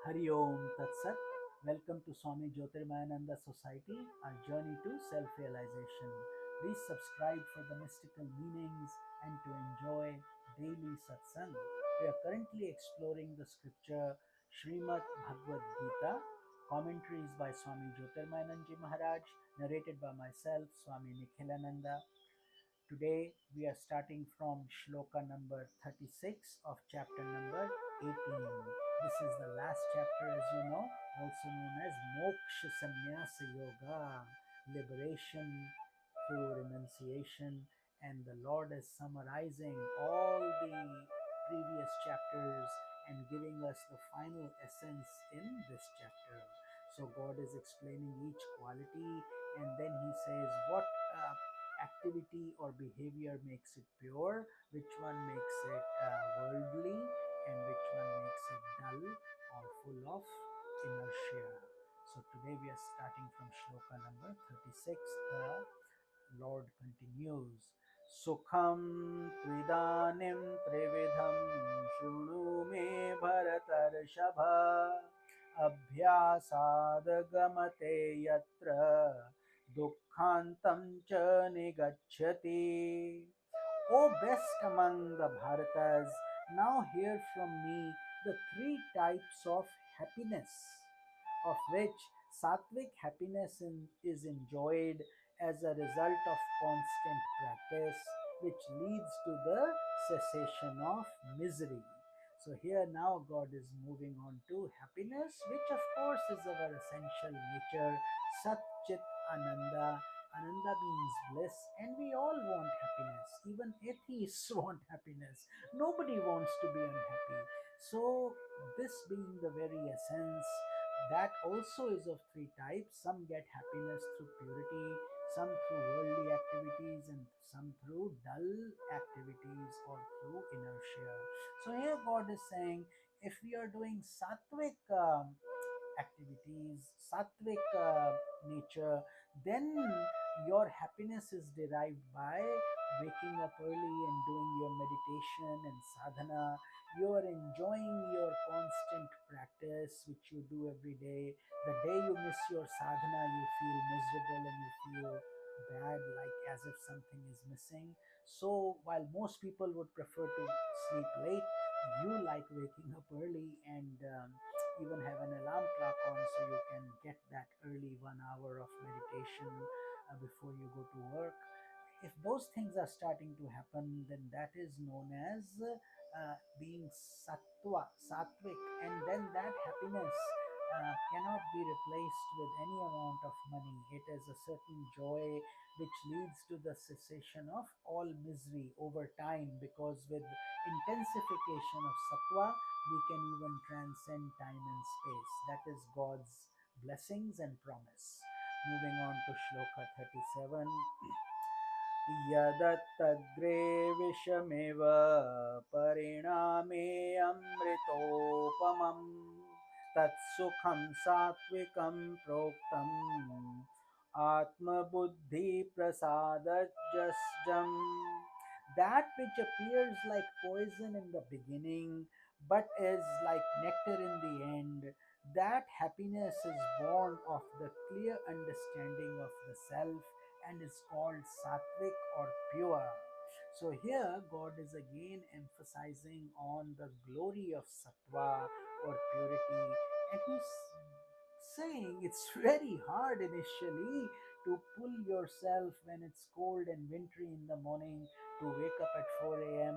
Hari Om Tat Sat. Welcome to Swmi Jyotirmayananda Society, our journey to self-realization. Please subscribe for the mystical meanings and to enjoy daily satsang. We are currently exploring the scripture Srimad Bhagavad Gita. Commentaries by Swami Jyotirmayananda Maharaj, narrated by myself, Swami Nikhilananda. Today we are starting from Shloka number 36 of chapter number 18. This is the last chapter, as you know, also known as Moksha Sannyasa Yoga, liberation through renunciation. And the Lord is summarizing all the previous chapters and giving us the final essence in this chapter. So God is explaining each quality, and then he says what activity or behavior makes it pure, which one makes it worldly, and which one makes it dull or full of inertia. So today we are starting from shloka number 36. The Lord continues, Sukham tvidanim trividham shunu me bharatarshava abhyasad gamate yatra dukkhantam cha nigacchati. O best among the Bharatas, now hear from me the three types of happiness, of which sattvic happiness is enjoyed as a result of constant practice, which leads to the cessation of misery. So here now God is moving on to happiness, which of course is our essential nature, Sat Chit Ananda. Ananda means bliss, and we all want happiness. Even atheists want happiness. Nobody wants to be unhappy. So, this being the very essence, that also is of three types. Some get happiness through purity, some through worldly activities, and some through dull activities or through inertia. So, here God is saying if we are doing sattvic activities, sattvic nature, then your happiness is derived by waking up early and doing your meditation and sadhana. You are enjoying your constant practice, which you do every day. The day you miss your sadhana, you feel miserable and you feel bad, like as if something is missing. So, while most people would prefer to sleep late, you like waking up early and even have an alarm clock on so you can get that early 1 hour of meditation before you go to work. If those things are starting to happen, then that is known as being sattvic, and then that happiness cannot be replaced with any amount of money. It is a certain joy which leads to the cessation of all misery over time, because with intensification of sattva we can even transcend time and space. That is God's blessings and promise. Moving on to shloka 37. यदत्तग्रे विषमेव परिणामे अमृतोपमम् तत्सुखं सात्विकं प्रोक्तम् आत्मबुद्धिप्रसादजम्. That which appears like poison in the beginning but is like nectar in the end, that happiness is born of the clear understanding of the self and is called sattvic or pure. So here God is again emphasizing on the glory of sattva or purity, and he's saying it's very hard initially to pull yourself when it's cold and wintry in the morning to wake up at 4 a.m.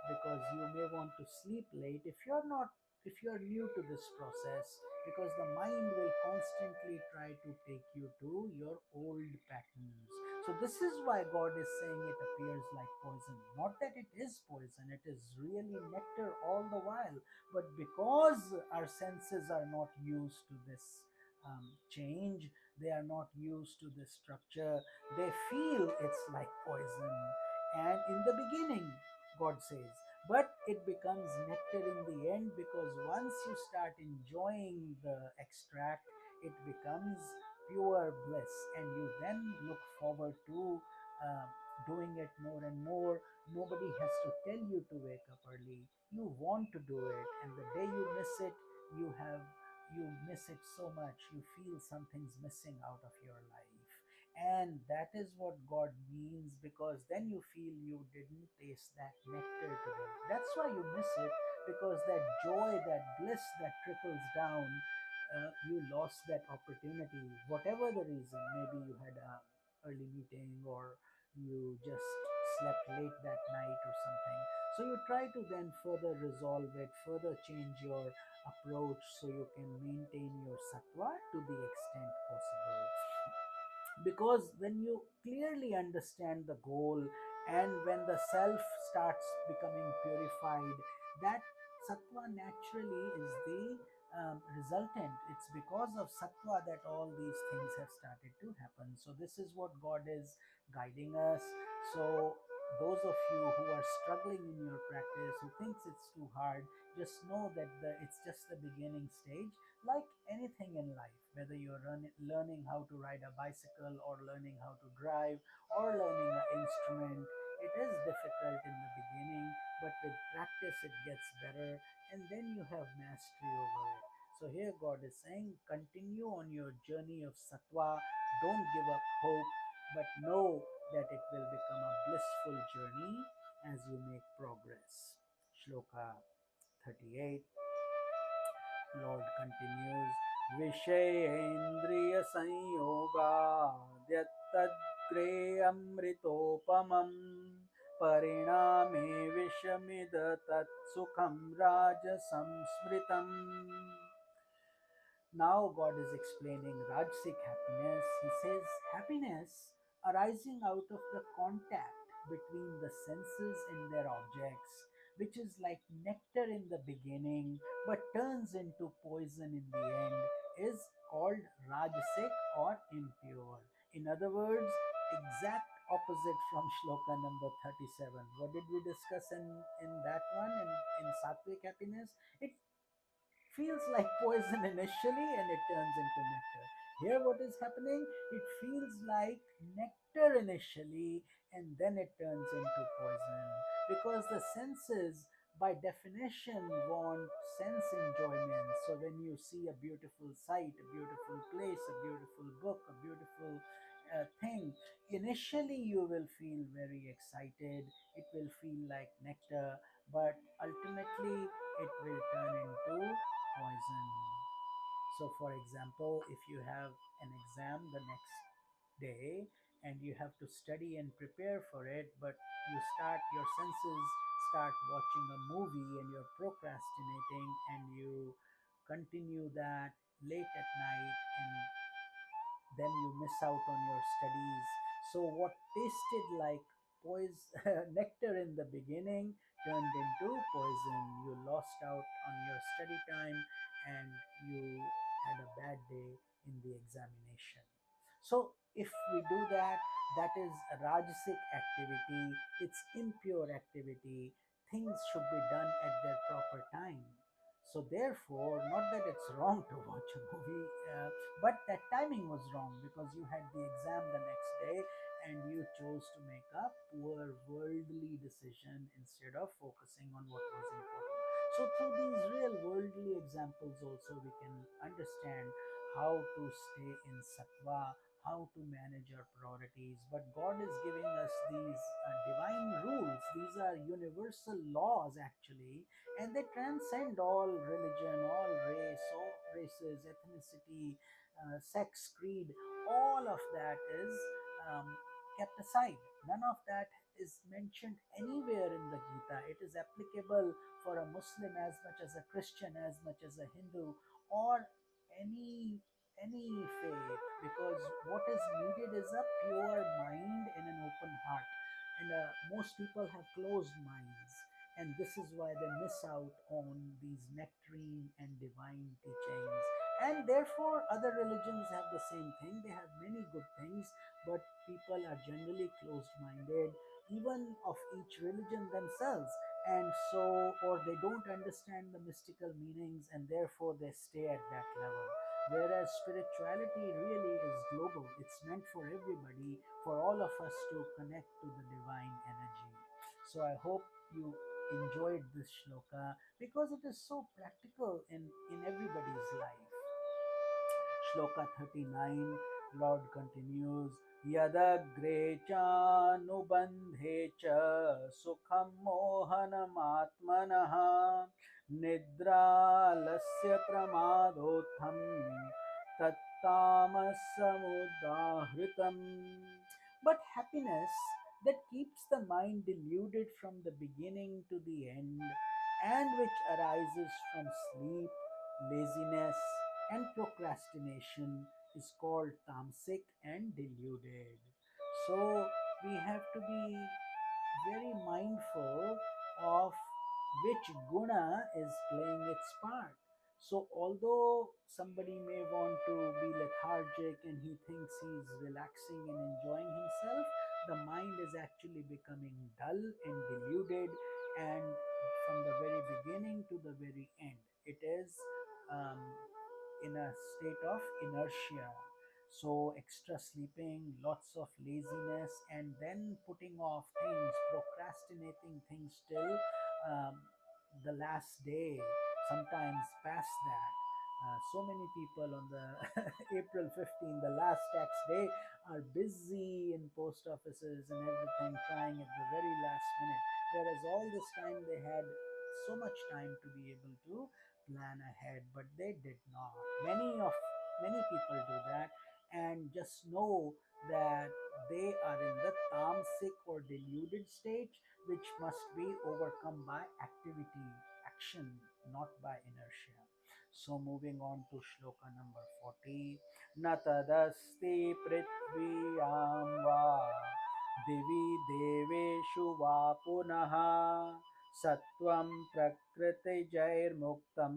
because you may want to sleep late if you're new to this process, because the mind will constantly try to take you to your old patterns. So this is why God is saying it appears like poison. Not that it is poison, it is really nectar all the while, but because our senses are not used to this change, they are not used to this structure, they feel it's like poison. And in the beginning, God says, but it becomes nectar in the end, because once you start enjoying the extract, it becomes pure bliss, and you then look forward to uh, doing it more and more. Nobody has to tell you to wake up early, you want to do it, and the day you miss it, you have you miss it so much, you feel something's missing out of your life. And that is what God means, because then you feel you didn't taste that nectar today. That's why you miss it, because that joy, that bliss that trickles down, you lost that opportunity, whatever the reason. Maybe you had a early meeting, or you just slept late that night or something. So you try to then further resolve it, further change your approach, so you can maintain your sattva to the extent possible. Because when you clearly understand the goal, and when the self starts becoming purified, that sattva naturally is the resultant. It's because of sattva that all these things have started to happen. So this is what God is guiding us. So those of you who are struggling in your practice, who thinks it's too hard, just know that it's just the beginning stage. Like anything in life, whether you're learning how to ride a bicycle, or learning how to drive, or learning an instrument, it is difficult in the beginning, but with practice it gets better, and then you have mastery over it. So here God is saying, continue on your journey of sattva, don't give up hope, but know that it will become a blissful journey as you make progress. Shloka 38. Lord continues, Vishayendriya Sanyogadyatadgre Amritopamam Pariname Vishamida Tat Sukham Rajasam Smritam. Now God is explaining Rajasic happiness. He says happiness arising out of the contact between the senses and their objects, which is like nectar in the beginning but turns into poison in the end, is called Rajasic or impure. In other words, exact opposite from shloka number 37. What did we discuss in that one, in Sattvic happiness? It feels like poison initially, and it turns into nectar. Here, what is happening? It feels like nectar initially, and then it turns into poison. Because the senses, by definition, want sense enjoyment. So when you see a beautiful sight, a beautiful place, a beautiful book, a beautiful thing, initially you will feel very excited. It will feel like nectar, but ultimately it will turn into poison. So, for example, if you have an exam the next day, and you have to study and prepare for it, but your senses start watching a movie, and you're procrastinating, and you continue that late at night, and then you miss out on your studies. So what tasted like poison nectar in the beginning turned into poison. You lost out on your study time, and you had a bad day in the examination. So if we do that, that is a rajasic activity. It's impure activity. Things should be done at their proper time. So therefore, not that it's wrong to watch a movie, but that timing was wrong, because you had the exam the next day, and you chose to make a poor worldly decision instead of focusing on what was important. So through these real worldly examples also, we can understand how to stay in sattva, how to manage our priorities. But God is giving us these divine rules. These are universal laws actually, and they transcend all religion, all races, ethnicity, sex, creed. All of that is um, kept aside. None of that is mentioned anywhere in the Gita. It is applicable for a Muslim as much as a Christian, as much as a Hindu, or any any faith, because what is needed is a pure mind and an open heart. And most people have closed minds, and this is why they miss out on these nectarine and divine teachings. And therefore other religions have the same thing. They have many good things, but people are generally closed minded, even of each religion themselves. And so, or they don't understand the mystical meanings, and therefore they stay at that level. Whereas spirituality really is global, it's meant for everybody, for all of us to connect to the divine energy. So I hope you enjoyed this shloka, because it is so practical in everybody's life. Shloka 39, Lord continues, Yadagre cha nubandhe cha sukham mohanamatmanaha nidralasya pramadotham tattamasamudahritam. But happiness that keeps the mind deluded from the beginning to the end, and which arises from sleep, laziness, and procrastination, is called tamasic and deluded. So we have to be very mindful of which guna is playing its part. So, although somebody may want to be lethargic and he thinks he's relaxing and enjoying himself, the mind is actually becoming dull and deluded, and from the very beginning to the very end, it is um, in a state of inertia. So, extra sleeping, lots of laziness, and then putting off things, procrastinating things till the last day, sometimes past that. So many people on the April 15, the last tax day, are busy in post offices and everything, trying at the very last minute. Whereas all this time they had so much time to be able to plan ahead, but they did not. Many people do that, and just know that they are in the tamasic or deluded stage, which must be overcome by activity, action, not by inertia. So moving on to shloka number 40, natadasti prithviyam va divi deveshu va punaha सत्वं प्रकृतिजैर्मुक्तं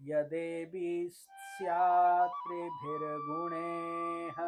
यदेभिः स्यात् त्रिभिर्गुणैः.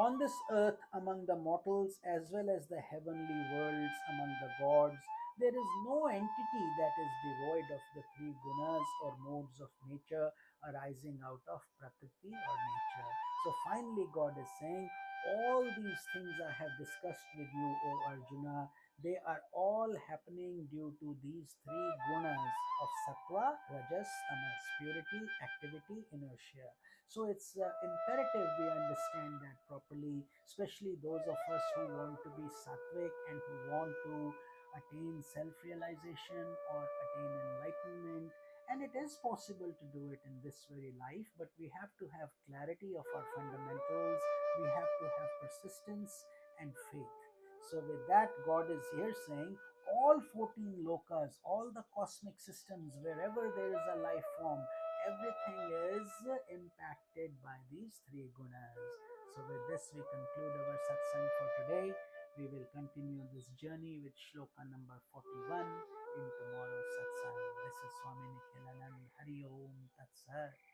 On this earth, among the mortals as well as the heavenly worlds among the gods, there is no entity that is devoid of the three gunas or modes of nature arising out of Prakriti or nature. So finally, God is saying, all these things I have discussed with you, O Arjuna, they are all happening due to these three gunas of sattva, rajas, tamas, purity, activity, inertia. So it's imperative we understand that properly, especially those of us who want to be sattvic and who want to attain self realization or attain enlightenment. And it is possible to do it in this very life, but we have to have clarity of our fundamentals, we have to have persistence and faith. So, with that, God is here saying all 14 lokas, all the cosmic systems, wherever there is a life form, everything is impacted by these three gunas. So, with this, we conclude our satsang for today. We will continue this journey with shloka number 41 in tomorrow's satsang. This is Swami Nikhilananda. Hari Om Tat Sat.